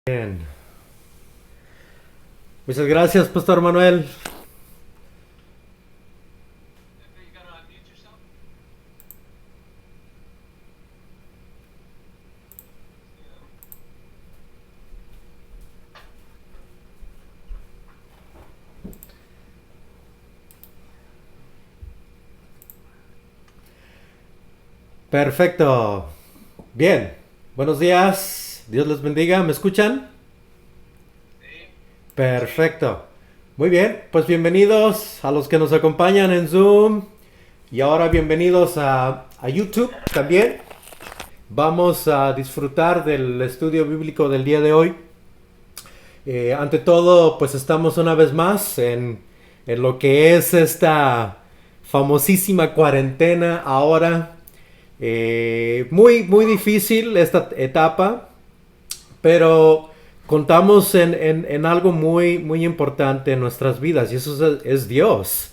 Bien. Muchas gracias, Pastor Manuel. Perfecto. Bien. Buenos días. Dios les bendiga. ¿Me escuchan? Perfecto. Muy bien. Pues bienvenidos a los que nos acompañan en Zoom. Y ahora bienvenidos a YouTube también. Vamos a disfrutar del estudio bíblico del día de hoy. Ante todo, pues estamos una vez más en lo que es esta famosísima cuarentena ahora. Muy difícil esta etapa, pero contamos en algo muy importante en nuestras vidas y eso es Dios.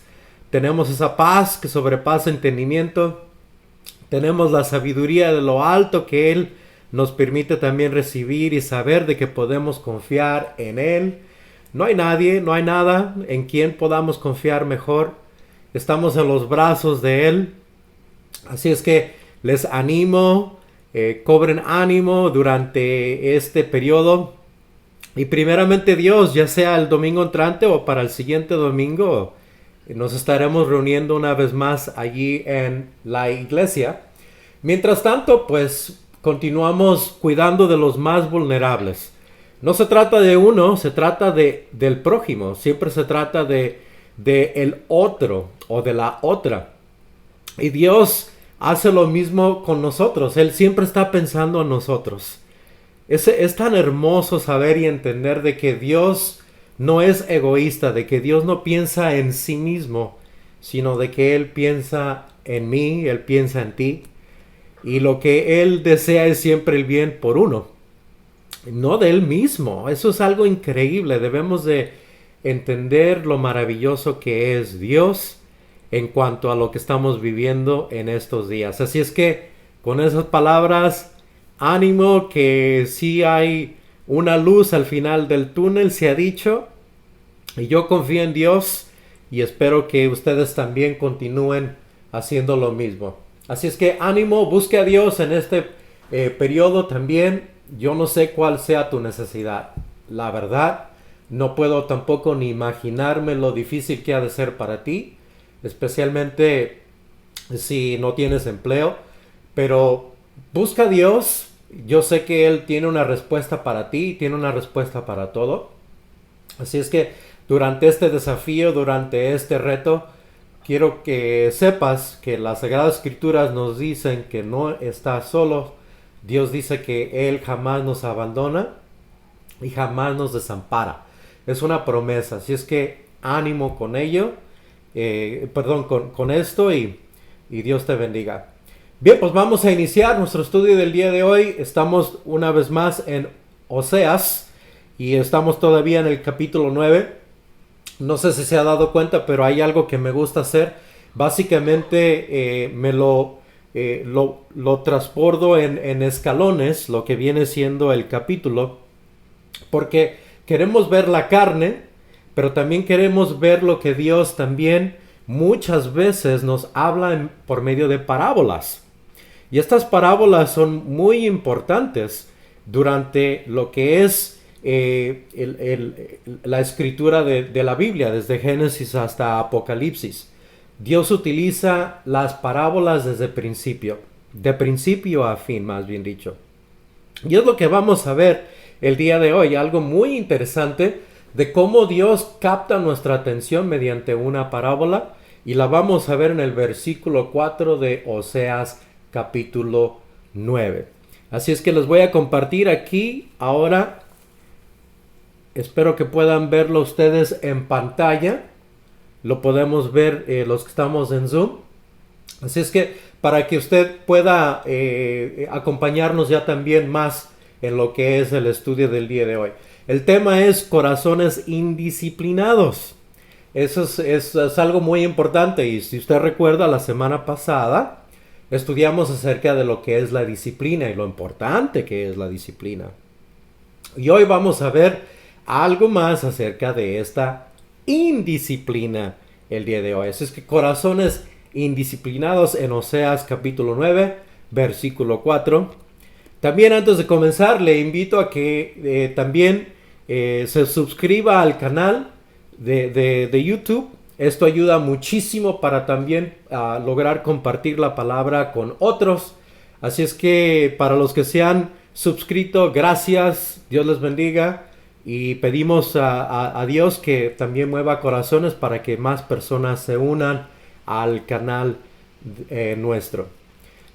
Tenemos esa paz que sobrepasa entendimiento. Tenemos la sabiduría de lo alto que Él nos permite también recibir y saber de que podemos confiar en Él. No hay nadie, no hay nada en quien podamos confiar mejor. Estamos en los brazos de Él. Así es que les animo, cobren ánimo durante este periodo. Y primeramente Dios, ya sea el domingo entrante o para el siguiente domingo, nos estaremos reuniendo una vez más allí en la iglesia. Mientras tanto, pues continuamos cuidando de los más vulnerables. No se trata de uno, se trata del prójimo. Siempre se trata de el otro o de la otra. Y Dios hace lo mismo con nosotros. Él siempre está pensando en nosotros. Es tan hermoso saber y entender de que Dios no es egoísta, de que Dios no piensa en sí mismo, sino de que Él piensa en mí, Él piensa en ti. Y lo que Él desea es siempre el bien por uno, no de Él mismo. Eso es algo increíble. Debemos de entender lo maravilloso que es Dios en cuanto a lo que estamos viviendo en estos días. Así es que con esas palabras, ánimo que sí hay una luz al final del túnel, se ha dicho, y yo confío en Dios y espero que ustedes también continúen haciendo lo mismo. Así es que ánimo, busque a Dios en este periodo también. Yo no sé cuál sea tu necesidad. La verdad, no puedo tampoco ni imaginarme lo difícil que ha de ser para ti, especialmente si no tienes empleo. Pero busca a Dios. Yo sé que Él tiene una respuesta para ti, tiene una respuesta para todo. Así es que durante este desafío, durante este reto, quiero que sepas que las Sagradas Escrituras nos dicen que no estás solo. Dios dice que Él jamás nos abandona y jamás nos desampara. Es una promesa, así es que ánimo con ello, con esto y Dios te bendiga. Bien, pues vamos a iniciar nuestro estudio del día de hoy. Estamos una vez más en Oseas y estamos todavía en el capítulo 9. No sé si se ha dado cuenta, pero hay algo que me gusta hacer. Básicamente lo transbordo en escalones, lo que viene siendo el capítulo, porque queremos ver la carne, pero también queremos ver lo que Dios también muchas veces nos habla por medio de parábolas. Y estas parábolas son muy importantes durante lo que es la escritura de la Biblia, desde Génesis hasta Apocalipsis. Dios utiliza las parábolas desde principio, de principio a fin, más bien dicho. Y es lo que vamos a ver el día de hoy, algo muy interesante de cómo Dios capta nuestra atención mediante una parábola, y la vamos a ver en el versículo 4 de Oseas capítulo 9. Así es que les voy a compartir aquí ahora. Espero que puedan verlo ustedes en pantalla. Lo podemos ver los que estamos en Zoom. Así es que para que usted pueda acompañarnos ya también más en lo que es el estudio del día de hoy. El tema es corazones indisciplinados. Eso es algo muy importante, y si usted recuerda, la semana pasada estudiamos acerca de lo que es la disciplina y lo importante que es la disciplina. Y hoy vamos a ver algo más acerca de esta indisciplina el día de hoy. Así es que corazones indisciplinados en Oseas capítulo 9, versículo 4. También antes de comenzar le invito a que también se suscriba al canal de YouTube. Esto ayuda muchísimo para también lograr compartir la palabra con otros. Así es que para los que se han suscrito, gracias, Dios les bendiga. Y pedimos a Dios que también mueva corazones para que más personas se unan al canal nuestro.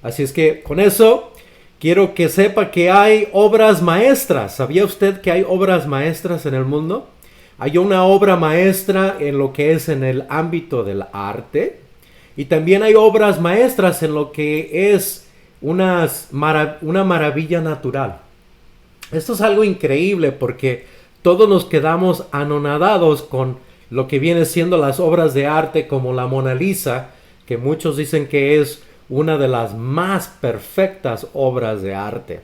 Así es que con eso quiero que sepa que hay obras maestras. ¿Sabía usted que hay obras maestras en el mundo? Hay una obra maestra en lo que es en el ámbito del arte. Y también hay obras maestras en lo que es una maravilla natural. Esto es algo increíble porque todos nos quedamos anonadados con lo que viene siendo las obras de arte como la Mona Lisa, que muchos dicen que es una de las más perfectas obras de arte.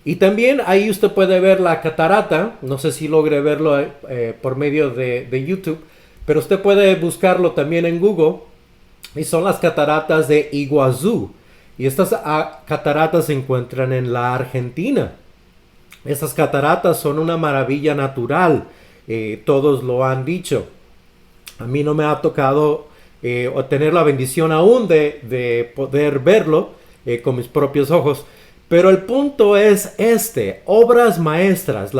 Y también ahí usted puede ver la catarata, no sé si logre verlo por medio de YouTube, pero usted puede buscarlo también en Google, y son las cataratas de Iguazú. Y estas cataratas se encuentran en la Argentina. Estas cataratas son una maravilla natural, todos lo han dicho. A mí no me ha tocado tener la bendición aún de poder verlo con mis propios ojos. Pero el punto es obras maestras,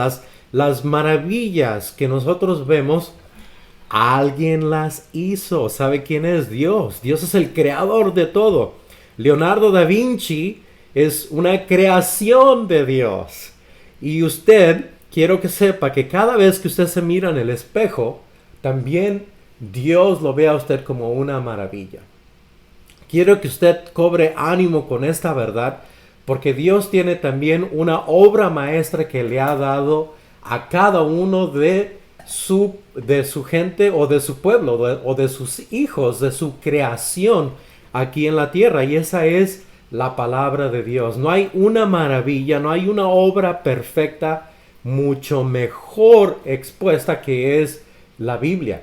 las maravillas que nosotros vemos, alguien las hizo. ¿Sabe quién es Dios? Dios es el creador de todo. Leonardo da Vinci es una creación de Dios. Y usted, quiero que sepa que cada vez que usted se mira en el espejo, también Dios lo ve a usted como una maravilla. Quiero que usted cobre ánimo con esta verdad, porque Dios tiene también una obra maestra que le ha dado a cada uno de su gente o de su pueblo o de sus hijos, de su creación aquí en la tierra. Y esa es la palabra de Dios. No hay una maravilla, no hay una obra perfecta mucho mejor expuesta que es la Biblia.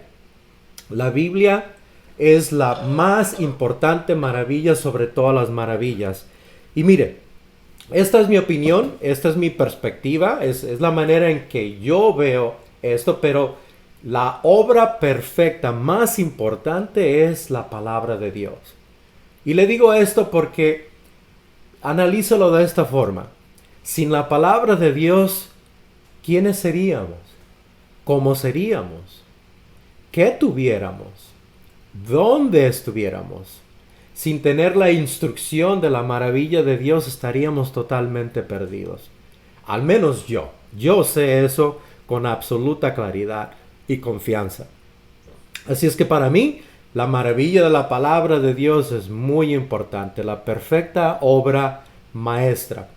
La Biblia es la más importante maravilla sobre todas las maravillas. Y mire, esta es mi opinión, esta es mi perspectiva, es la manera en que yo veo esto, pero la obra perfecta más importante es la palabra de Dios. Y le digo esto porque analízalo de esta forma. Sin la palabra de Dios, ¿quiénes seríamos? ¿Cómo seríamos? ¿Qué tuviéramos? ¿Dónde estuviéramos? Sin tener la instrucción de la maravilla de Dios estaríamos totalmente perdidos. Al menos yo sé eso con absoluta claridad y confianza. Así es que para mí, la maravilla de la palabra de Dios es muy importante, la perfecta obra maestra.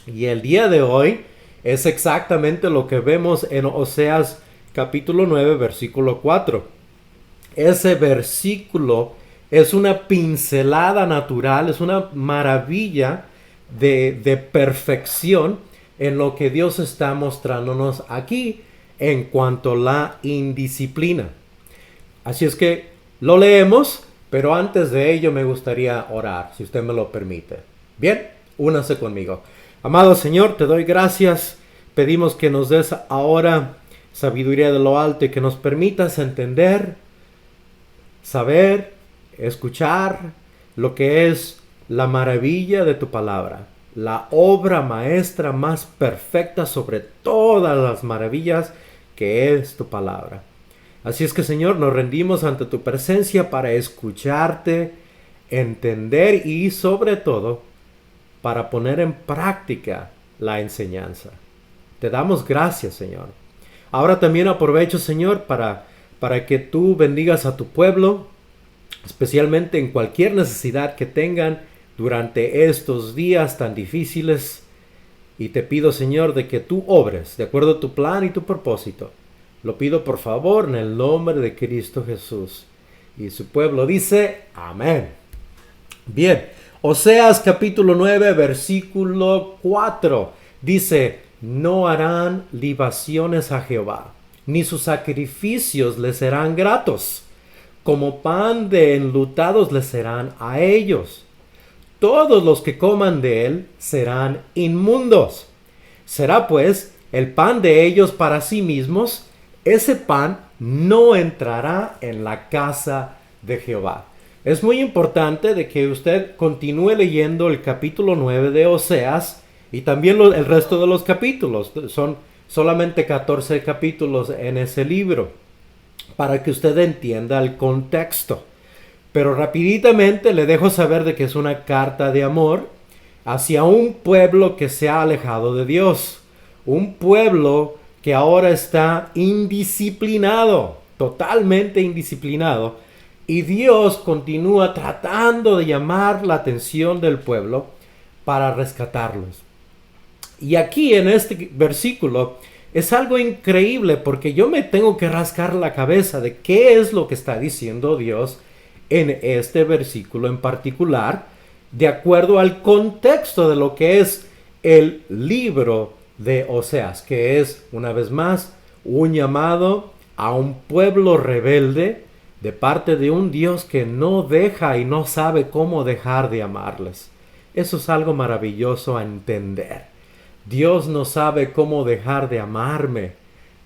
Y el día de hoy es exactamente lo que vemos en Oseas capítulo 9, versículo 4. Ese versículo es una pincelada natural, es una maravilla de perfección en lo que Dios está mostrándonos aquí en cuanto a la indisciplina. Así es que lo leemos, pero antes de ello me gustaría orar, si usted me lo permite. Bien, únase conmigo. Amado Señor, te doy gracias. Pedimos que nos des ahora sabiduría de lo alto y que nos permitas entender, saber, escuchar lo que es la maravilla de tu palabra, la obra maestra más perfecta sobre todas las maravillas que es tu palabra. Así es que, Señor, nos rendimos ante tu presencia para escucharte, entender y sobre todo para poner en práctica la enseñanza. Te damos gracias, Señor. Ahora también aprovecho, Señor, para que tú bendigas a tu pueblo, especialmente en cualquier necesidad que tengan durante estos días tan difíciles. Y te pido, Señor, de que tú obres de acuerdo a tu plan y tu propósito. Lo pido por favor en el nombre de Cristo Jesús. Y su pueblo dice, amén. Bien, Oseas capítulo 9, versículo 4. Dice, no harán libaciones a Jehová, ni sus sacrificios les serán gratos. Como pan de enlutados les serán a ellos. Todos los que coman de él serán inmundos. Será pues el pan de ellos para sí mismos. Ese pan no entrará en la casa de Jehová. Es muy importante de que usted continúe leyendo el capítulo 9 de Oseas y también el resto de los capítulos. Son solamente 14 capítulos en ese libro para que usted entienda el contexto. Pero rapiditamente le dejo saber de que es una carta de amor hacia un pueblo que se ha alejado de Dios. Un pueblo que ahora está indisciplinado, totalmente indisciplinado. Y Dios continúa tratando de llamar la atención del pueblo para rescatarlos. Y aquí en este versículo es algo increíble porque yo me tengo que rascar la cabeza de qué es lo que está diciendo Dios en este versículo en particular, de acuerdo al contexto de lo que es el libro de Oseas, que es, una vez más, un llamado a un pueblo rebelde de parte de un Dios que no deja y no sabe cómo dejar de amarles. Eso es algo maravilloso a entender. Dios no sabe cómo dejar de amarme.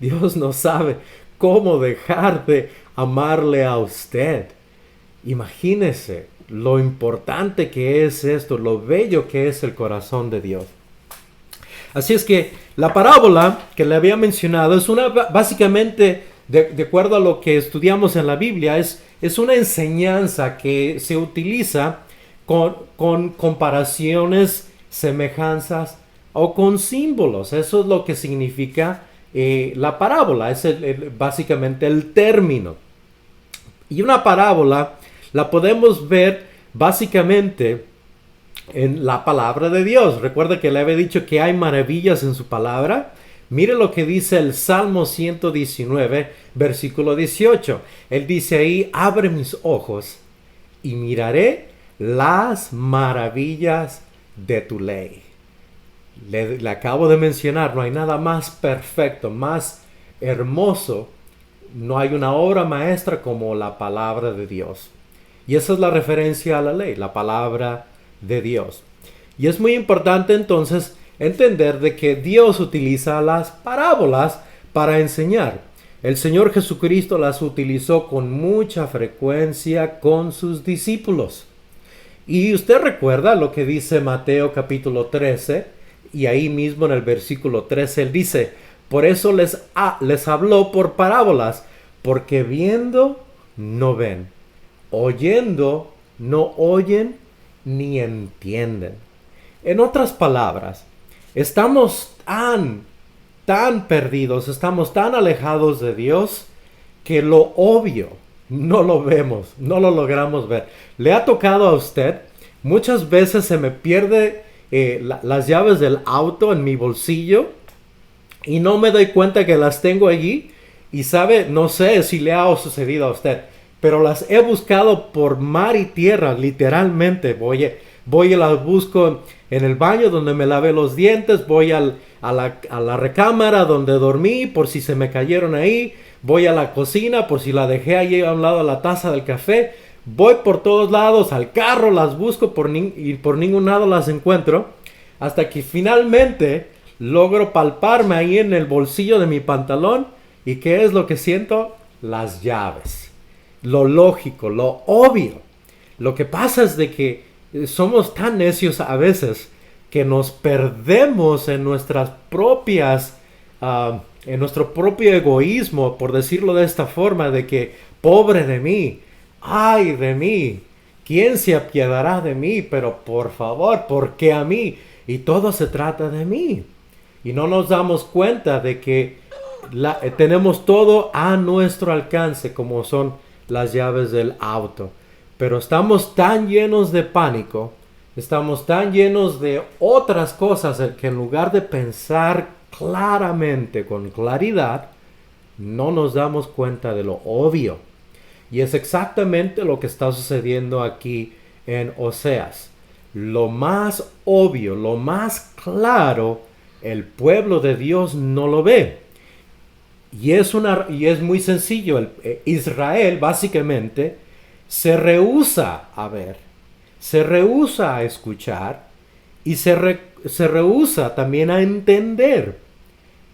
Dios no sabe cómo dejar de amarle a usted. Imagínese lo importante que es esto, lo bello que es el corazón de Dios. Así es que la parábola que le había mencionado es una, básicamente, de acuerdo a lo que estudiamos en la Biblia, es una enseñanza que se utiliza con comparaciones, semejanzas o con símbolos. Eso es lo que significa la parábola, es básicamente el término. Y una parábola la podemos ver básicamente en la palabra de Dios. Recuerda que le había dicho que hay maravillas en su palabra. Mire lo que dice el Salmo 119, versículo 18. Él dice ahí: abre mis ojos y miraré las maravillas de tu ley. Le acabo de mencionar, no hay nada más perfecto, más hermoso. No hay una obra maestra como la palabra de Dios. Y esa es la referencia a la ley, la palabra de Dios. Y es muy importante entonces entender de que Dios utiliza las parábolas para enseñar. El Señor Jesucristo las utilizó con mucha frecuencia con sus discípulos. Y usted recuerda lo que dice Mateo capítulo 13, y ahí mismo en el versículo 13 él dice: por eso les habló por parábolas, porque viendo no ven, oyendo no oyen ni entienden. En otras palabras, estamos tan perdidos, estamos tan alejados de Dios que lo obvio no lo vemos, no lo logramos ver. ¿Le ha tocado a usted? Muchas veces se me pierde las llaves del auto en mi bolsillo y no me doy cuenta que las tengo allí. Y sabe, no sé si le ha sucedido a usted, pero las he buscado por mar y tierra, literalmente. Voy y las busco en el baño donde me lavé los dientes, voy a la recámara donde dormí por si se me cayeron ahí, voy a la cocina por si la dejé ahí a un lado de la taza del café, voy por todos lados, al carro las busco y por ningún lado las encuentro, hasta que finalmente logro palparme ahí en el bolsillo de mi pantalón. ¿Y qué es lo que siento? Las llaves. Lo lógico, lo obvio. Lo que pasa es de que somos tan necios a veces que nos perdemos en nuestras propias, en nuestro propio egoísmo, por decirlo de esta forma, de que pobre de mí, ay de mí, ¿quién se apiadará de mí? Pero por favor, ¿por qué a mí? Y todo se trata de mí. Y no nos damos cuenta de que tenemos todo a nuestro alcance, como son las llaves del auto. Pero estamos tan llenos de pánico, estamos tan llenos de otras cosas, que en lugar de pensar claramente, con claridad, no nos damos cuenta de lo obvio. Y es exactamente lo que está sucediendo aquí en Oseas. Lo más obvio, lo más claro el pueblo de Dios no lo ve. Y es muy sencillo. Israel básicamente se rehúsa a ver, se rehúsa a escuchar y se rehúsa también a entender.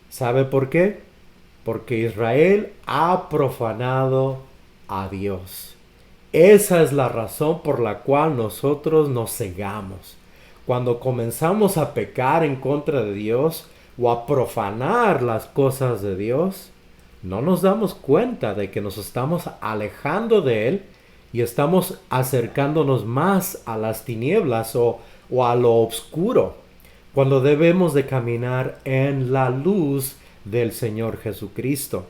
¿Sabe por qué? Porque Israel ha profanado a Dios. Esa es la razón por la cual nosotros nos cegamos. Cuando comenzamos a pecar en contra de Dios o a profanar las cosas de Dios, no nos damos cuenta de que nos estamos alejando de Él y estamos acercándonos más a las tinieblas o a lo oscuro, cuando debemos de caminar en la luz del Señor Jesucristo.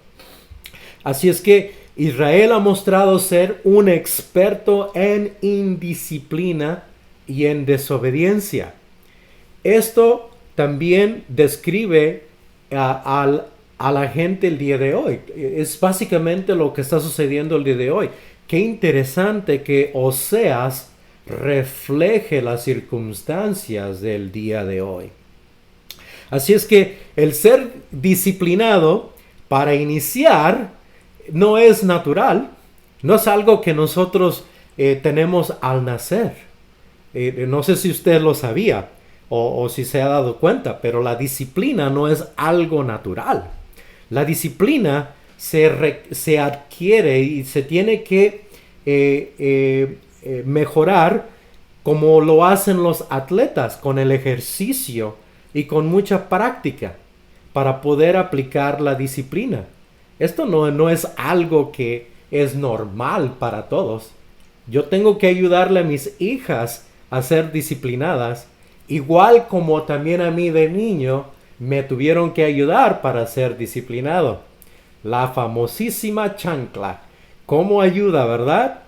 Así es que Israel ha mostrado ser un experto en indisciplina y en desobediencia. Esto también describe a la gente el día de hoy. Es básicamente lo que está sucediendo el día de hoy. Qué interesante que Oseas refleje las circunstancias del día de hoy. Así es que el ser disciplinado para iniciar no es natural, no es algo que nosotros tenemos al nacer. No sé si usted lo sabía o si se ha dado cuenta, pero la disciplina no es algo natural. La disciplina se adquiere y se tiene que mejorar como lo hacen los atletas, con el ejercicio y con mucha práctica para poder aplicar la disciplina. Esto no es algo que es normal para todos. Yo tengo que ayudarle a mis hijas a ser disciplinadas, igual como también a mí de niño me tuvieron que ayudar para ser disciplinado. La famosísima chancla. ¿Cómo ayuda, verdad?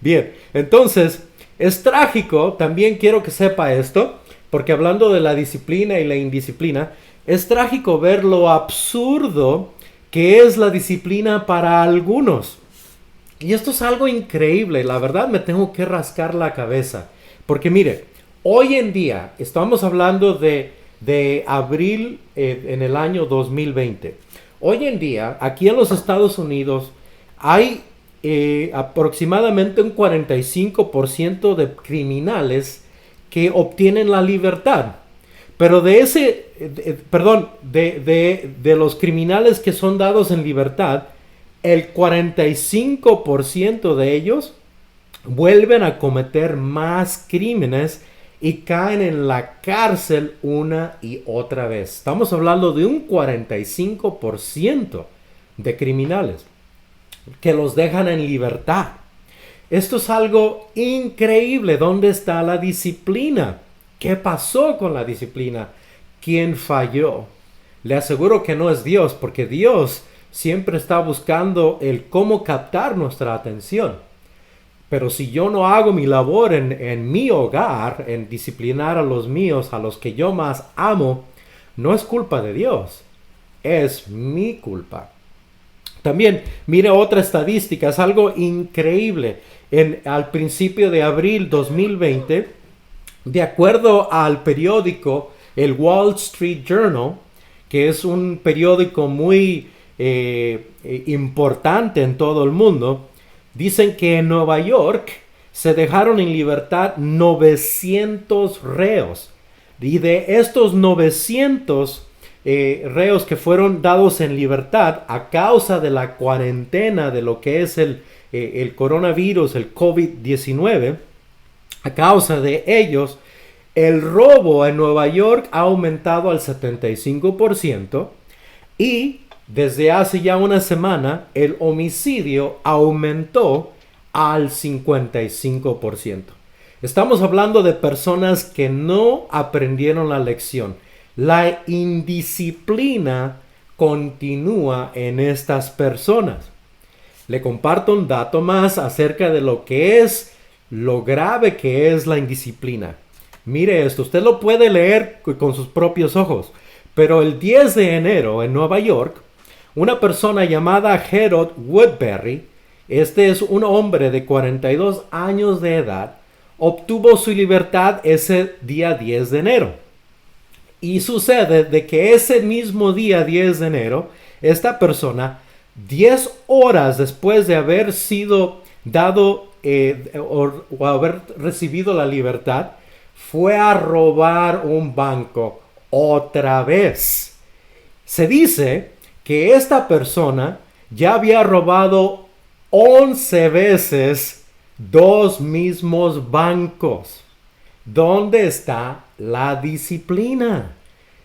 Bien, entonces es trágico, también quiero que sepa esto, porque hablando de la disciplina y la indisciplina, es trágico ver lo absurdo que es la disciplina para algunos. Y esto es algo increíble, la verdad me tengo que rascar la cabeza. Porque mire, hoy en día estamos hablando de abril en el año 2020. Hoy en día, aquí en los Estados Unidos, hay aproximadamente un 45% de criminales que obtienen la libertad. Pero de los criminales que son dados en libertad, el 45% de ellos vuelven a cometer más crímenes y caen en la cárcel una y otra vez. Estamos hablando de un 45% de criminales que los dejan en libertad. Esto es algo increíble. ¿Dónde está la disciplina? ¿Qué pasó con la disciplina? ¿Quién falló? Le aseguro que no es Dios, porque Dios siempre está buscando el cómo captar nuestra atención. Pero si yo no hago mi labor en mi hogar, en disciplinar a los míos, a los que yo más amo, no es culpa de Dios, es mi culpa. También, mire otra estadística, es algo increíble. Al principio de abril 2020, de acuerdo al periódico, el Wall Street Journal, que es un periódico muy importante en todo el mundo, dicen que en Nueva York se dejaron en libertad 900 reos. Y de estos 900 reos que fueron dados en libertad a causa de la cuarentena de lo que es el coronavirus, el COVID-19, a causa de ellos, el robo en Nueva York ha aumentado al 75% y desde hace ya una semana el homicidio aumentó al 55%. Estamos hablando de personas que no aprendieron la lección. La indisciplina continúa en estas personas. Le comparto un dato más acerca de lo grave que es la indisciplina. Mire esto, usted lo puede leer con sus propios ojos. Pero el 10 de enero en Nueva York, una persona llamada Harold Woodbury, este es un hombre de 42 años de edad, obtuvo su libertad ese día 10 de enero. Y sucede de que ese mismo día 10 de enero, esta persona, 10 horas después de haber sido dado o haber recibido la libertad, fue a robar un banco otra vez. Se dice que esta persona ya había robado 11 veces dos mismos bancos. ¿Dónde está la disciplina?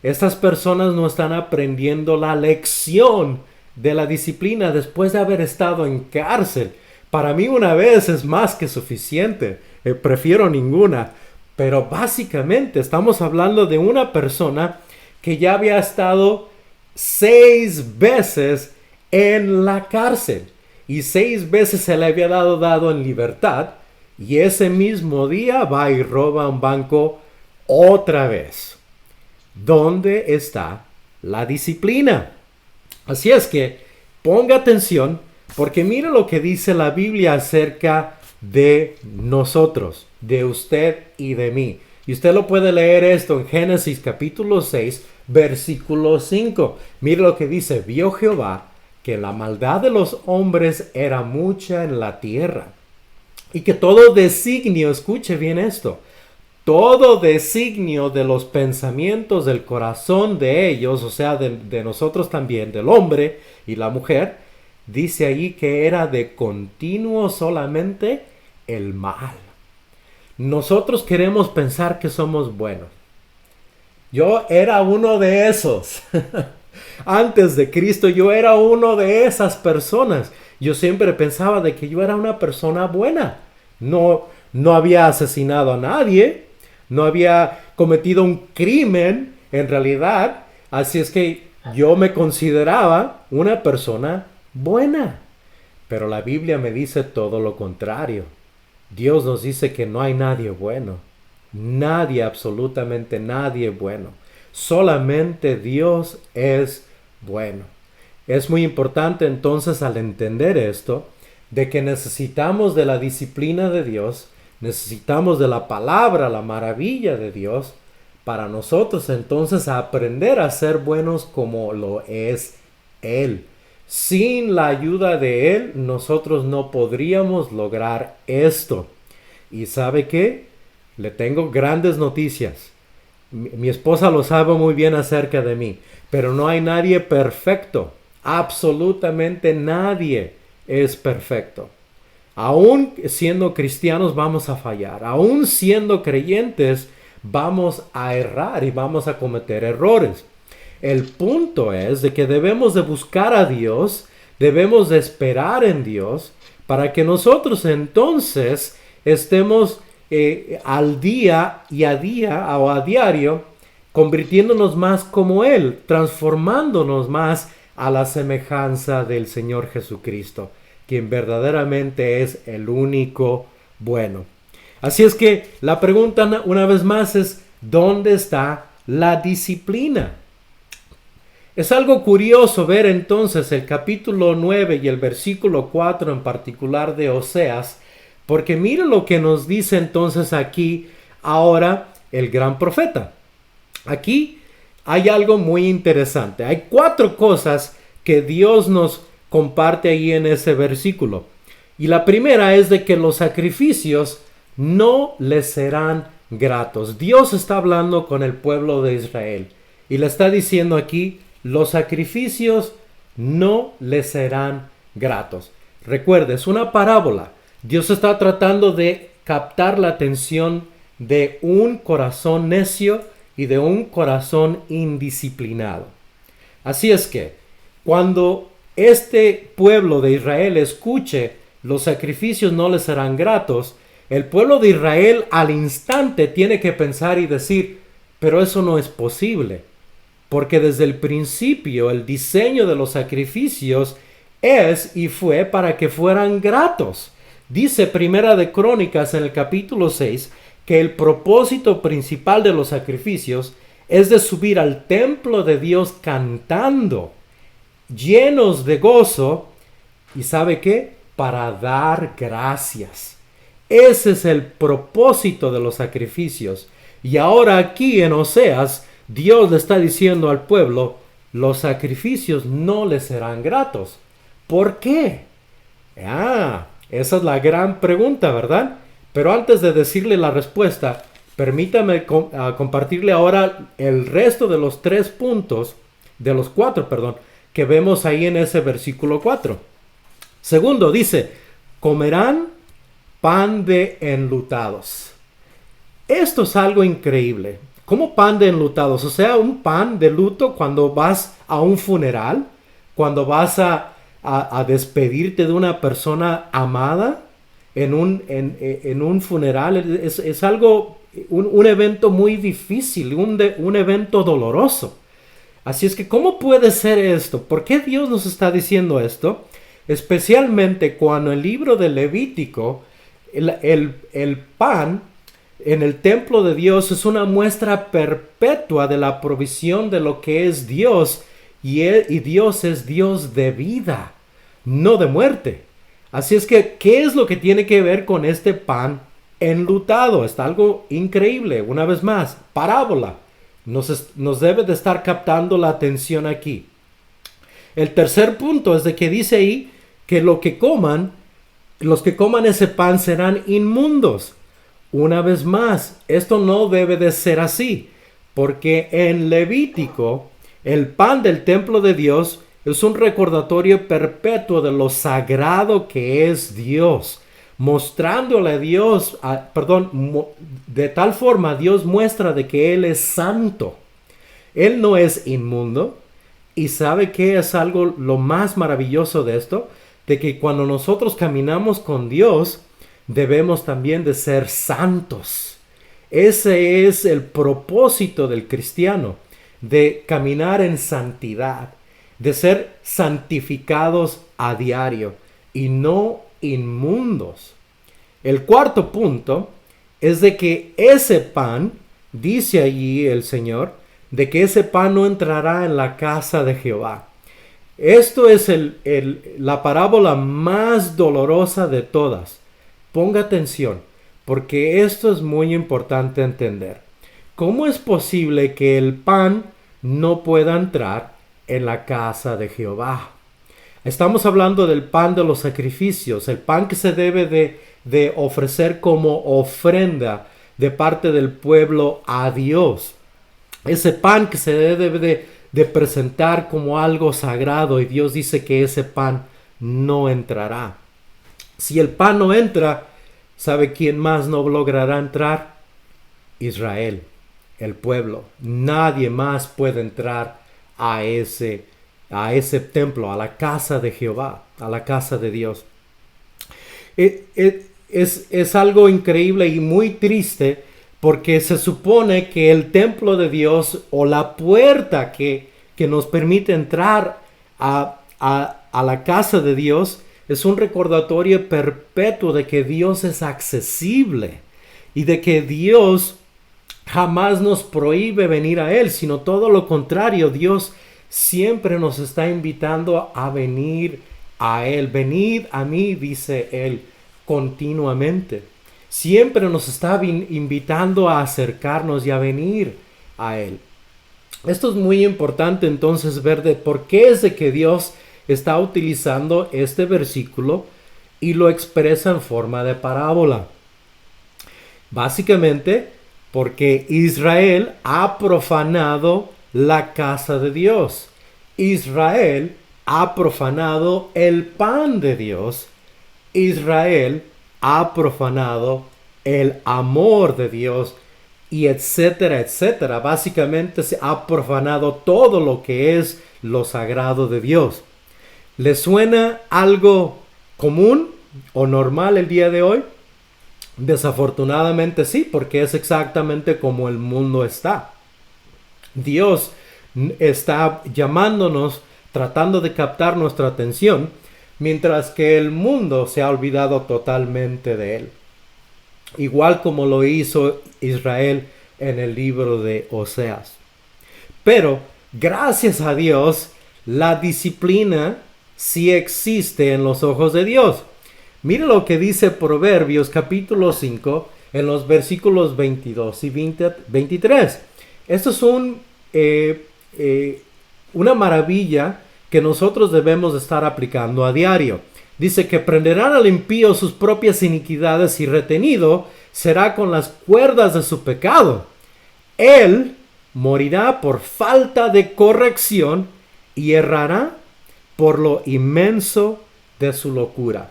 Estas personas no están aprendiendo la lección de la disciplina después de haber estado en cárcel. Para mí una vez es más que suficiente. Prefiero ninguna. Pero básicamente estamos hablando de una persona que ya había estado 6 veces en la cárcel. Y 6 veces se le había dado en libertad. Y ese mismo día va y roba un banco otra vez. ¿Dónde está la disciplina? Así es que ponga atención, porque mira lo que dice la Biblia acerca de nosotros, de usted y de mí. Y usted lo puede leer esto en Génesis capítulo 6, versículo 5. Mira lo que dice: vio Jehová que la maldad de los hombres era mucha en la tierra, y que todo designio, escuche bien esto, todo designio de los pensamientos del corazón de ellos, o sea, de nosotros también, del hombre y la mujer, dice allí que era de continuo solamente el mal. Nosotros queremos pensar que somos buenos. Yo era uno de esos. Antes de Cristo yo era uno de esas personas. Yo siempre pensaba de que yo era una persona buena. No había asesinado a nadie. No había cometido un crimen en realidad. Así es que yo me consideraba una persona buena. Pero la Biblia me dice todo lo contrario. Dios nos dice que no hay nadie bueno. Nadie, absolutamente nadie bueno. Solamente Dios es bueno. Es muy importante entonces, al entender esto, de que necesitamos de la disciplina de Dios, necesitamos de la palabra, la maravilla de Dios, para nosotros entonces aprender a ser buenos como lo es Él. Sin la ayuda de Él, nosotros no podríamos lograr esto. ¿Y sabe qué? Le tengo grandes noticias. Mi esposa lo sabe muy bien acerca de mí, pero no hay nadie perfecto. Absolutamente nadie es perfecto. Aún siendo cristianos vamos a fallar. Aún siendo creyentes vamos a errar y vamos a cometer errores. El punto es de que debemos de buscar a Dios, debemos de esperar en Dios para que nosotros entonces estemos al día y a día o a diario convirtiéndonos más como Él, transformándonos más a la semejanza del Señor Jesucristo, quien verdaderamente es el único bueno. Así es que la pregunta una vez más es: ¿dónde está la disciplina? Es algo curioso ver entonces el capítulo 9 y el versículo 4 en particular de Oseas, porque mire lo que nos dice entonces aquí ahora el gran profeta. Aquí hay algo muy interesante. Hay 4 cosas que Dios nos comparte ahí en ese versículo. Y la primera es de que los sacrificios no les serán gratos. Dios está hablando con el pueblo de Israel y le está diciendo aquí: los sacrificios no les serán gratos. Recuerde, es una parábola. Dios está tratando de captar la atención de un corazón necio y de un corazón indisciplinado. Así es que, cuando este pueblo de Israel escuche los sacrificios no les serán gratos, el pueblo de Israel al instante tiene que pensar y decir: pero eso no es posible. Porque desde el principio el diseño de los sacrificios es y fue para que fueran gratos. Dice Primera de Crónicas en el capítulo 6 que el propósito principal de los sacrificios es de subir al templo de Dios cantando, llenos de gozo, y ¿sabe qué? Para dar gracias. Ese es el propósito de los sacrificios. Y ahora aquí en Oseas Dios le está diciendo al pueblo, los sacrificios no les serán gratos. ¿Por qué? Esa es la gran pregunta, ¿verdad? Pero antes de decirle la respuesta, permítame compartirle ahora el resto de los 3 puntos, de los 4, perdón, que vemos ahí en ese versículo 4. Segundo, dice, comerán pan de enlutados. Esto es algo increíble. ¿Cómo pan de enlutados? O sea, un pan de luto cuando vas a un funeral, cuando vas a despedirte de una persona amada en un funeral. Es algo, un evento muy difícil, un evento doloroso. Así es que, ¿cómo puede ser esto? ¿Por qué Dios nos está diciendo esto? Especialmente cuando el libro de Levítico, el pan en el templo de Dios es una muestra perpetua de la provisión de lo que es Dios. Y Dios es Dios de vida, no de muerte. Así es que, ¿qué es lo que tiene que ver con este pan enlutado? Está algo increíble. Una vez más, parábola. Nos debe de estar captando la atención aquí. El tercer punto es de que dice ahí que los que coman ese pan serán inmundos. Una vez más, esto no debe de ser así, porque en Levítico el pan del templo de Dios es un recordatorio perpetuo de lo sagrado que es Dios, mostrándole a Dios, de tal forma Dios muestra de que Él es santo. Él no es inmundo. Y ¿sabe qué es algo lo más maravilloso de esto? De que cuando nosotros caminamos con Dios, debemos también de ser santos. Ese es el propósito del cristiano, de caminar en santidad, de ser santificados a diario y no inmundos. El cuarto punto es de que ese pan, dice allí el Señor, de que ese pan no entrará en la casa de Jehová. Esto es la parábola más dolorosa de todas. Ponga atención, porque esto es muy importante entender. ¿Cómo es posible que el pan no pueda entrar en la casa de Jehová? Estamos hablando del pan de los sacrificios, el pan que se debe de ofrecer como ofrenda de parte del pueblo a Dios. Ese pan que se debe de presentar como algo sagrado, y Dios dice que ese pan no entrará. Si el pan no entra, ¿sabe quién más no logrará entrar? Israel, el pueblo. Nadie más puede entrar a ese templo, a la casa de Jehová, a la casa de Dios. Es algo increíble y muy triste, porque se supone que el templo de Dios, o la puerta que nos permite entrar a la casa de Dios, es un recordatorio perpetuo de que Dios es accesible y de que Dios jamás nos prohíbe venir a Él, sino todo lo contrario. Dios siempre nos está invitando a venir a Él. Venid a mí, dice Él continuamente. Siempre nos está invitando a acercarnos y a venir a Él. Esto es muy importante entonces ver de por qué es de que Dios está utilizando este versículo y lo expresa en forma de parábola. Básicamente porque Israel ha profanado la casa de Dios. Israel ha profanado el pan de Dios. Israel ha profanado el amor de Dios, y etcétera, etcétera. Básicamente se ha profanado todo lo que es lo sagrado de Dios. ¿Le suena algo común o normal el día de hoy? Desafortunadamente sí, porque es exactamente como el mundo está. Dios está llamándonos, tratando de captar nuestra atención, mientras que el mundo se ha olvidado totalmente de Él. Igual como lo hizo Israel en el libro de Oseas. Pero, gracias a Dios, la disciplina sí existe en los ojos de Dios. Mire lo que dice Proverbios capítulo 5 en los versículos 22 y 23. Esto es eh, una maravilla que nosotros debemos estar aplicando a diario. Dice que prenderán al impío sus propias iniquidades y retenido será con las cuerdas de su pecado. Él morirá por falta de corrección y errará por lo inmenso de su locura.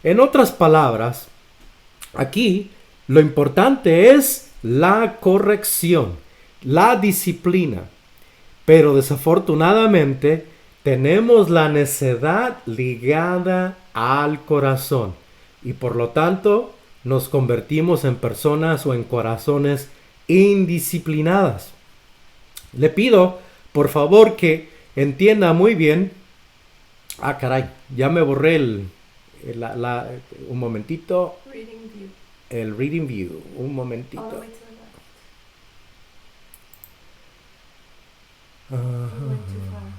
En otras palabras, aquí lo importante es la corrección, la disciplina. Pero desafortunadamente tenemos la necedad ligada al corazón y por lo tanto nos convertimos en personas o en corazones indisciplinadas. Le pido por favor que entienda muy bien. Ah, caray, ya me borré un momentito. Reading view. El reading view, un All the momentito. way to the left. You went too far.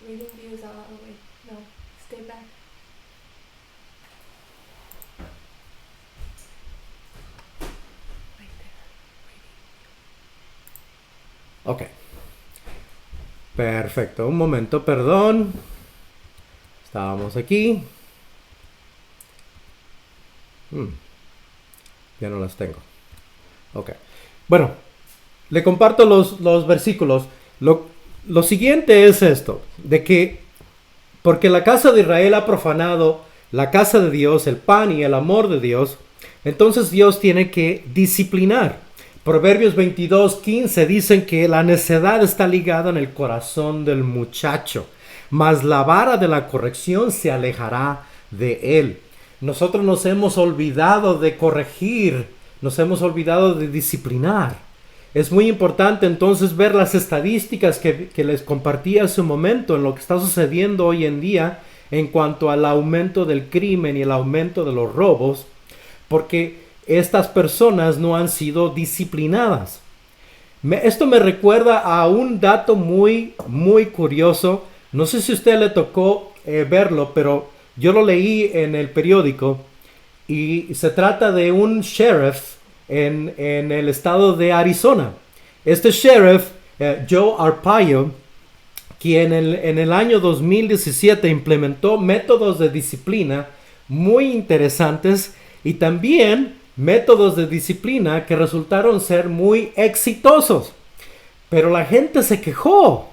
Reading view is all the way. No, stay back. Right there. Ok. Perfecto, un momento, perdón. Estábamos aquí. Ya no las tengo. Ok. Bueno, le comparto los versículos. Lo siguiente es esto, de que porque la casa de Israel ha profanado la casa de Dios, el pan y el amor de Dios, entonces Dios tiene que disciplinar. Proverbios 22:15 dicen que la necedad está ligada en el corazón del muchacho, mas la vara de la corrección se alejará de él. Nosotros nos hemos olvidado de corregir, nos hemos olvidado de disciplinar. Es muy importante entonces ver las estadísticas que les compartí hace un momento en lo que está sucediendo hoy en día en cuanto al aumento del crimen y el aumento de los robos, porque estas personas no han sido disciplinadas. Esto me recuerda a un dato muy, muy curioso. No sé si a usted le tocó verlo, pero yo lo leí en el periódico y se trata de un sheriff en el estado de Arizona. Este sheriff, Joe Arpaio, quien en el año 2017 implementó métodos de disciplina muy interesantes y también métodos de disciplina que resultaron ser muy exitosos. Pero la gente se quejó.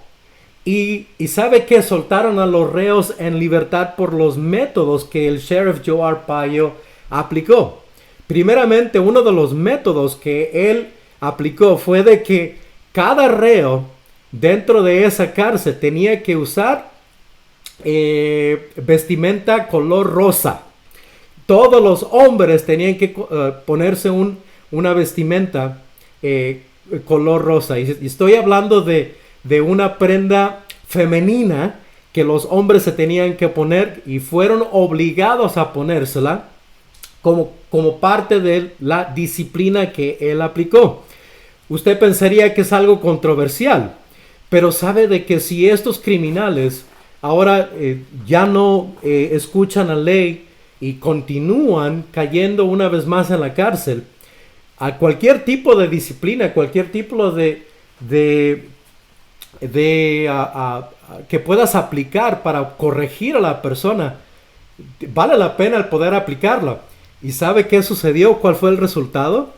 Y sabe que soltaron a los reos en libertad por los métodos que el sheriff Joe Arpaio aplicó. Primeramente, uno de los métodos que él aplicó fue de que cada reo dentro de esa cárcel tenía que usar vestimenta color rosa. Todos los hombres tenían que ponerse una vestimenta color rosa. Y estoy hablando de una prenda femenina que los hombres se tenían que poner y fueron obligados a ponérsela como parte de la disciplina que él aplicó. Usted pensaría que es algo controversial, pero sabe de que si estos criminales ahora ya no escuchan la ley y continúan cayendo una vez más en la cárcel, a cualquier tipo de disciplina, cualquier tipo que puedas aplicar para corregir a la persona, vale la pena el poder aplicarla. ¿Y sabe qué sucedió? ¿Cuál fue el resultado?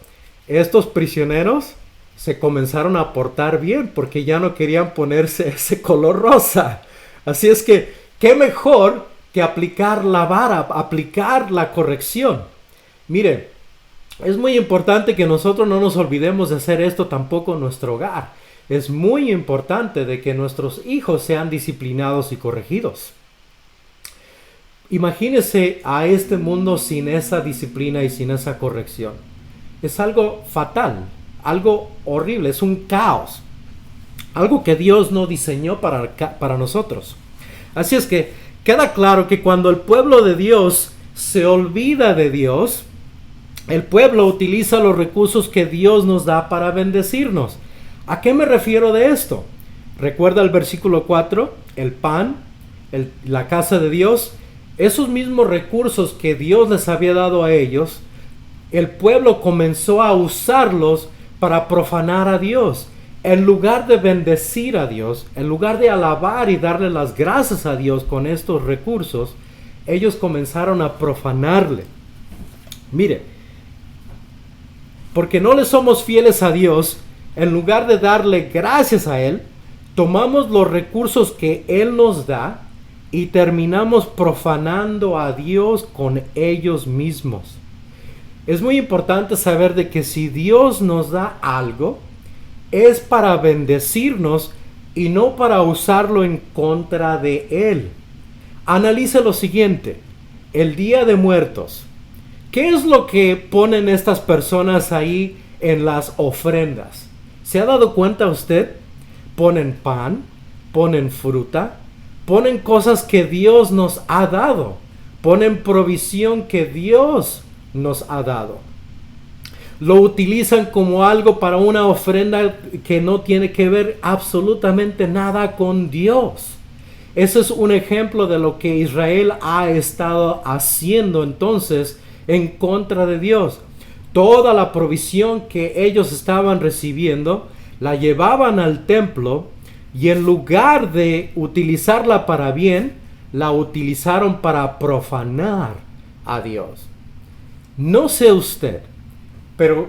Estos prisioneros se comenzaron a portar bien porque ya no querían ponerse ese color rosa. Así es que, ¿qué mejor que aplicar la vara, aplicar la corrección? Mire, es muy importante que nosotros no nos olvidemos de hacer esto tampoco en nuestro hogar. Es muy importante de que nuestros hijos sean disciplinados y corregidos. Imagínese a este mundo sin esa disciplina y sin esa corrección. Es algo fatal, algo horrible, es un caos. Algo que Dios no diseñó para nosotros. Así es que queda claro que cuando el pueblo de Dios se olvida de Dios, el pueblo utiliza los recursos que Dios nos da para bendecirnos. ¿A qué me refiero de esto? Recuerda el versículo 4, el pan, la casa de Dios. Esos mismos recursos que Dios les había dado a ellos, el pueblo comenzó a usarlos para profanar a Dios. en lugar de bendecir a Dios, en lugar de alabar y darle las gracias a Dios con estos recursos, ellos comenzaron a profanarle. Mire, porque no le somos fieles a Dios, en lugar de darle gracias a Él, tomamos los recursos que Él nos da y terminamos profanando a Dios con ellos mismos. Es muy importante saber de que si Dios nos da algo, es para bendecirnos y no para usarlo en contra de Él. Analice lo siguiente: el Día de Muertos. ¿Qué es lo que ponen estas personas ahí en las ofrendas? ¿Se ha dado cuenta usted? Ponen pan, ponen fruta, ponen cosas que Dios nos ha dado, ponen provisión que Dios nos ha dado. Lo utilizan como algo para una ofrenda que no tiene que ver absolutamente nada con Dios. Ese es un ejemplo de lo que Israel ha estado haciendo entonces en contra de Dios. Toda la provisión que ellos estaban recibiendo la llevaban al templo y en lugar de utilizarla para bien, la utilizaron para profanar a Dios. No sé usted, pero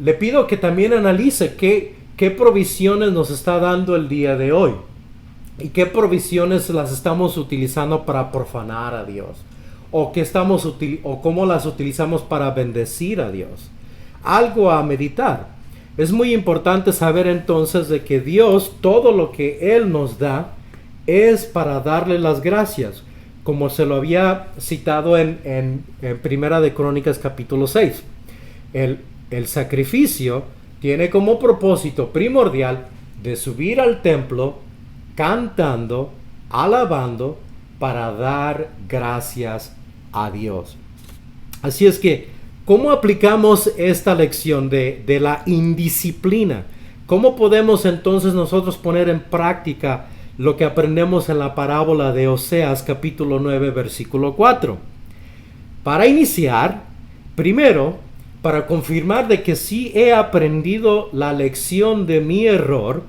le pido que también analice qué provisiones nos está dando el día de hoy y qué provisiones las estamos utilizando para profanar a Dios, o cómo las utilizamos para bendecir a Dios. Algo a meditar. Es muy importante saber entonces de que Dios, todo lo que Él nos da, es para darle las gracias, como se lo había citado en Primera de Crónicas capítulo 6. El sacrificio tiene como propósito primordial de subir al templo cantando, alabando, para dar gracias a Dios. Así es que, ¿cómo aplicamos esta lección de la indisciplina? ¿Cómo podemos entonces nosotros poner en práctica lo que aprendemos en la parábola de Oseas capítulo 9 versículo 4? Para iniciar, primero, para confirmar de que sí he aprendido la lección de mi error,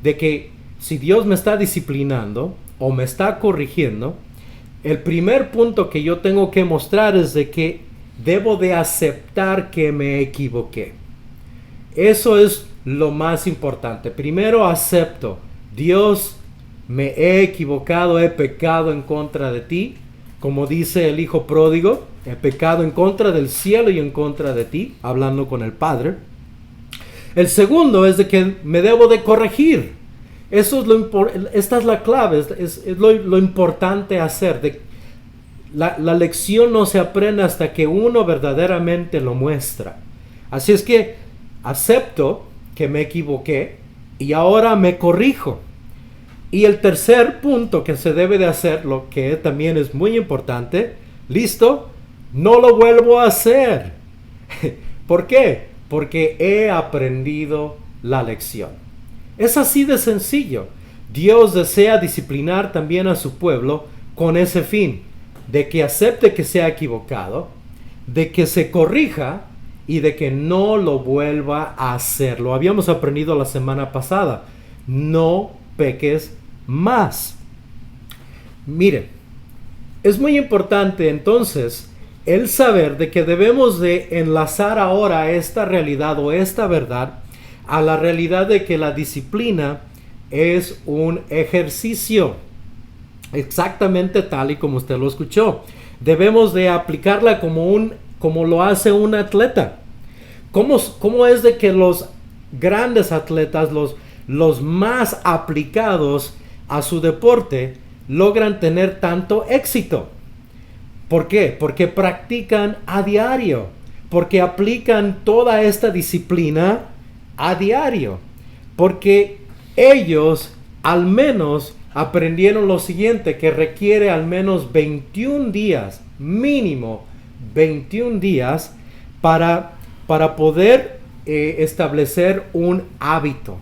de que si Dios me está disciplinando o me está corrigiendo, el primer punto que yo tengo que mostrar es de que debo de aceptar que me equivoqué. Eso es lo más importante. Primero acepto: Dios, me he equivocado, he pecado en contra de ti. Como dice el hijo pródigo, he pecado en contra del cielo y en contra de ti, hablando con el Padre. El segundo es de que me debo de corregir. Eso es esta es la clave, es lo importante hacer. La lección no se aprende hasta que uno verdaderamente lo muestra. Así es que acepto que me equivoqué y ahora me corrijo. Y el tercer punto que se debe de hacer, lo que también es muy importante, listo, no lo vuelvo a hacer. ¿Por qué? Porque he aprendido la lección. Es así de sencillo. Dios desea disciplinar también a su pueblo con ese fin, de que acepte que se ha equivocado, de que se corrija y de que no lo vuelva a hacer. Lo habíamos aprendido la semana pasada. No peques más. Mire, es muy importante entonces el saber de que debemos de enlazar ahora esta realidad o esta verdad a la realidad de que la disciplina es un ejercicio, exactamente tal y como usted lo escuchó. Debemos de aplicarla como lo hace un atleta. ¿Cómo es de que los grandes atletas, los más aplicados a su deporte, logran tener tanto éxito? ¿Por qué? Porque practican a diario, porque aplican toda esta disciplina a diario, porque ellos al menos aprendieron lo siguiente, que requiere al menos 21 días, mínimo 21 días para poder establecer un hábito.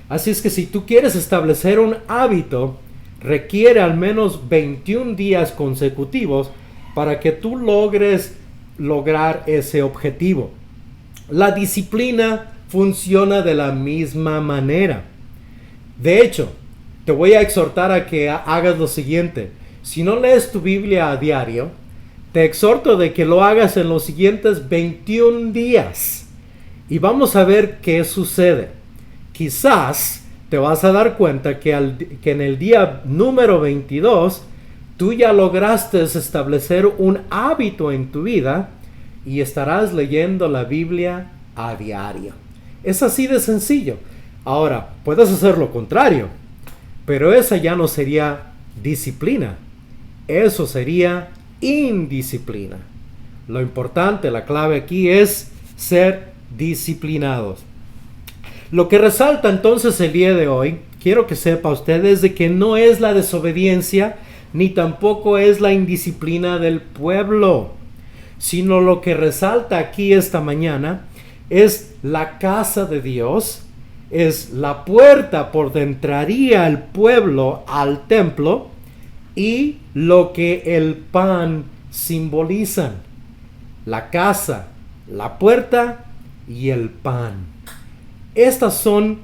Así es que si tú quieres establecer un hábito, requiere al menos 21 días consecutivos para que tú logres lograr ese objetivo. La disciplina funciona de la misma manera. De hecho, te voy a exhortar a que hagas lo siguiente. Si no lees tu Biblia a diario, te exhorto de que lo hagas en los siguientes 21 días. Y vamos a ver qué sucede. Quizás te vas a dar cuenta que en el día número 22, tú ya lograste establecer un hábito en tu vida y estarás leyendo la Biblia a diario. Es así de sencillo. Ahora, puedes hacer lo contrario, pero esa ya no sería disciplina. Eso sería indisciplina. Lo importante, la clave aquí es ser disciplinados. Lo que resalta entonces el día de hoy, quiero que sepa ustedes de que no es la desobediencia ni tampoco es la indisciplina del pueblo, sino lo que resalta aquí esta mañana es la casa de Dios, es la puerta por donde entraría el pueblo al templo y lo que el pan simbolizan: la casa, la puerta y el pan. Estas son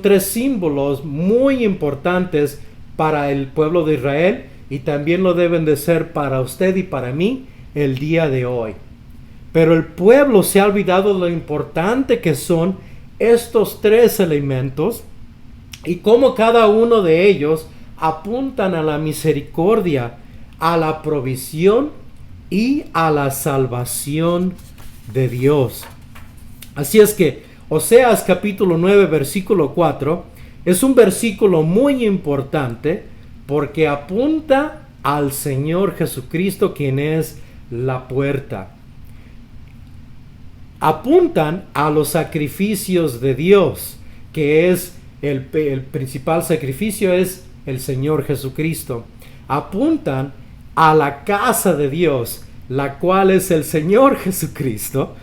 tres símbolos muy importantes para el pueblo de Israel y también lo deben de ser para usted y para mí el día de hoy. Pero el pueblo se ha olvidado lo importante que son estos tres elementos y cómo cada uno de ellos apuntan a la misericordia, a la provisión y a la salvación de Dios. Así es que Oseas capítulo 9 versículo 4 es un versículo muy importante porque apunta al Señor Jesucristo, quien es la puerta. Apuntan a los sacrificios de Dios, que es el principal sacrificio es el Señor Jesucristo. Apuntan a la casa de Dios, la cual es el Señor Jesucristo,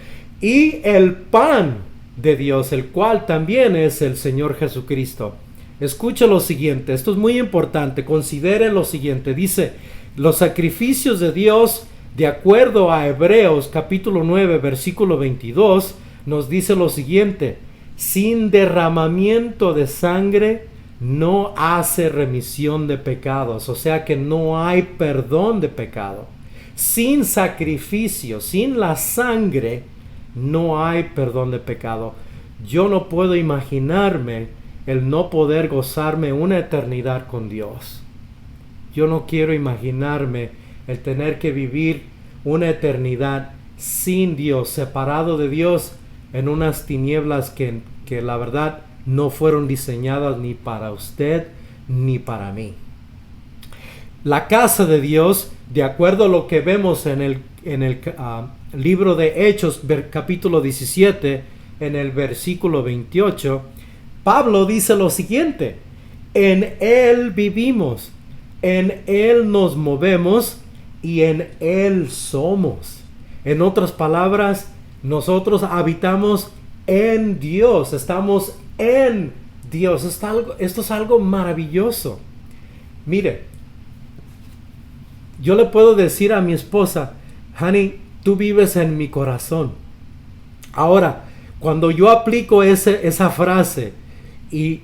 y el pan de Dios, el cual también es el Señor Jesucristo. Escucha lo siguiente, esto es muy importante, considere lo siguiente, dice: los sacrificios de Dios, de acuerdo a Hebreos capítulo 9 versículo 22, nos dice lo siguiente: sin derramamiento de sangre no hace remisión de pecados, o sea que no hay perdón de pecado. Sin sacrificio, sin la sangre, no hay perdón de pecado. Yo no puedo imaginarme el no poder gozarme una eternidad con Dios. Yo no quiero imaginarme el tener que vivir una eternidad sin Dios, separado de Dios en unas tinieblas que la verdad no fueron diseñadas ni para usted ni para mí. La casa de Dios, de acuerdo a lo que vemos en el libro de Hechos, capítulo 17, en el versículo 28, Pablo dice lo siguiente: en Él vivimos, en Él nos movemos y en Él somos. En otras palabras, nosotros habitamos en Dios, estamos en Dios. Esto es algo maravilloso. Mire, yo le puedo decir a mi esposa: honey, tú vives en mi corazón. Ahora, cuando yo aplico esa frase y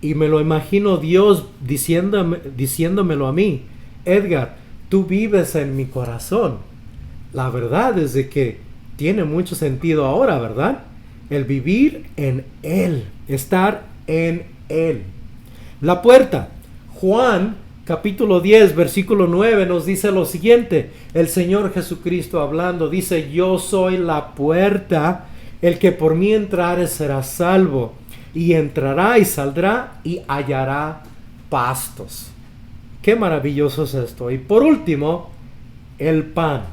me lo imagino Dios diciéndomelo a mí: Edgar, tú vives en mi corazón. La verdad es de que tiene mucho sentido ahora, ¿verdad? El vivir en Él, estar en Él. La puerta. Juan capítulo 10, versículo 9 nos dice lo siguiente. El Señor Jesucristo hablando dice: yo soy la puerta, el que por mí entrare será salvo, y entrará y saldrá y hallará pastos. Qué maravilloso es esto. Y por último, el pan.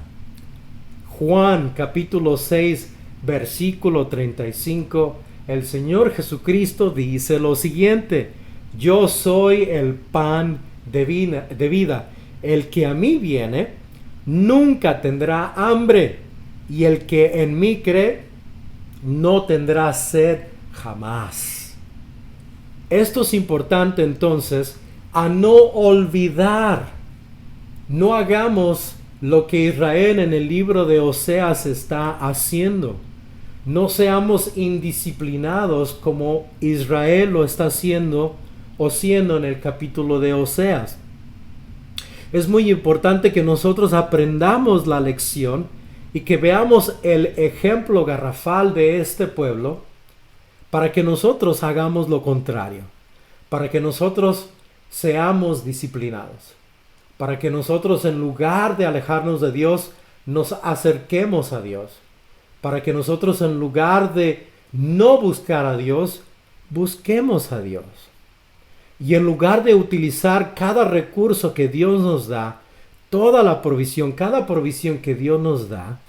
Juan capítulo 6, versículo 35, el Señor Jesucristo dice lo siguiente: yo soy el pan de vida. El que a mí viene nunca tendrá hambre, y el que en mí cree no tendrá sed jamás. Esto es importante entonces a no olvidar. No hagamos lo que Israel en el libro de Oseas está haciendo. no seamos indisciplinados como Israel lo está haciendo o siendo en el capítulo de Oseas. Es muy importante que nosotros aprendamos la lección y que veamos el ejemplo garrafal de este pueblo para que nosotros hagamos lo contrario, para que nosotros seamos disciplinados, para que nosotros en lugar de alejarnos de Dios, nos acerquemos a Dios, para que nosotros en lugar de no buscar a Dios, busquemos a Dios. Y en lugar de utilizar cada recurso que Dios nos da, toda la provisión, cada provisión que Dios nos da,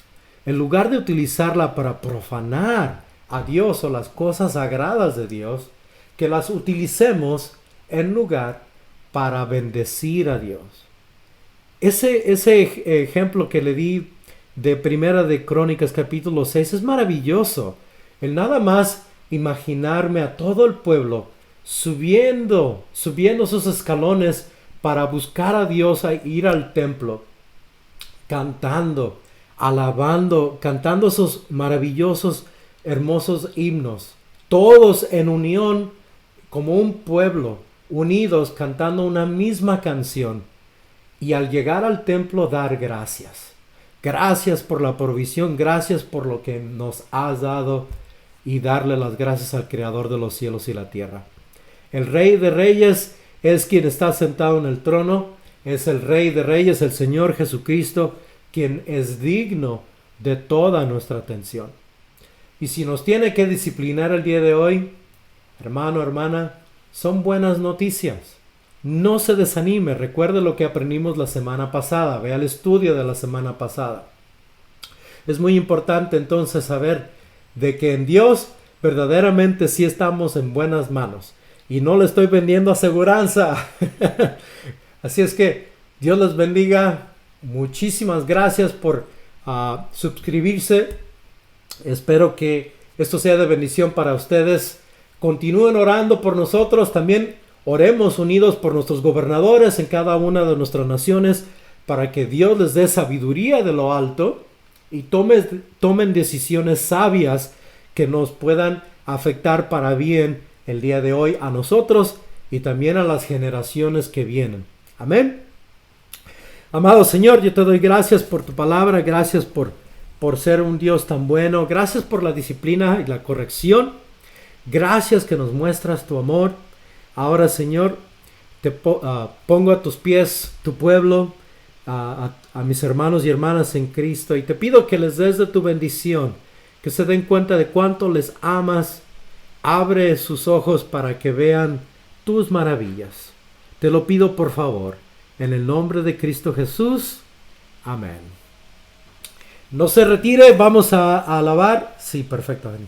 en lugar de utilizarla para profanar a Dios o las cosas sagradas de Dios, que las utilicemos en lugar para bendecir a Dios. Ese ejemplo que le di de Primera de Crónicas capítulo 6 es maravilloso. El nada más imaginarme a todo el pueblo subiendo sus escalones para buscar a Dios, a ir al templo, cantando, alabando, cantando esos maravillosos, hermosos himnos, todos en unión como un pueblo, unidos, cantando una misma canción, y al llegar al templo dar gracias. Gracias por la provisión, gracias por lo que nos has dado, y darle las gracias al Creador de los cielos y la tierra. El Rey de Reyes es quien está sentado en el trono, es el Rey de Reyes, el Señor Jesucristo, quien es digno de toda nuestra atención. Y si nos tiene que disciplinar el día de hoy, hermano, hermana, son buenas noticias. No se desanime, recuerde lo que aprendimos la semana pasada, vea el estudio de la semana pasada. Es muy importante entonces saber de que en Dios verdaderamente sí estamos en buenas manos. Y no le estoy vendiendo aseguranza. Así es que Dios les bendiga. Muchísimas gracias por suscribirse. Espero que esto sea de bendición para ustedes. Continúen orando por nosotros. También oremos unidos por nuestros gobernadores en cada una de nuestras naciones para que Dios les dé sabiduría de lo alto y tomen decisiones sabias que nos puedan afectar para bien el día de hoy a nosotros y también a las generaciones que vienen. Amén. Amado Señor, yo te doy gracias por tu palabra, gracias por ser un Dios tan bueno, gracias por la disciplina y la corrección, gracias que nos muestras tu amor. Ahora, Señor, te pongo a tus pies tu pueblo, a mis hermanos y hermanas en Cristo, y te pido que les des de tu bendición, que se den cuenta de cuánto les amas. Abre sus ojos para que vean tus maravillas. Te lo pido por favor, en el nombre de Cristo Jesús. Amén. No se retire, vamos a alabar. Sí, perfectamente.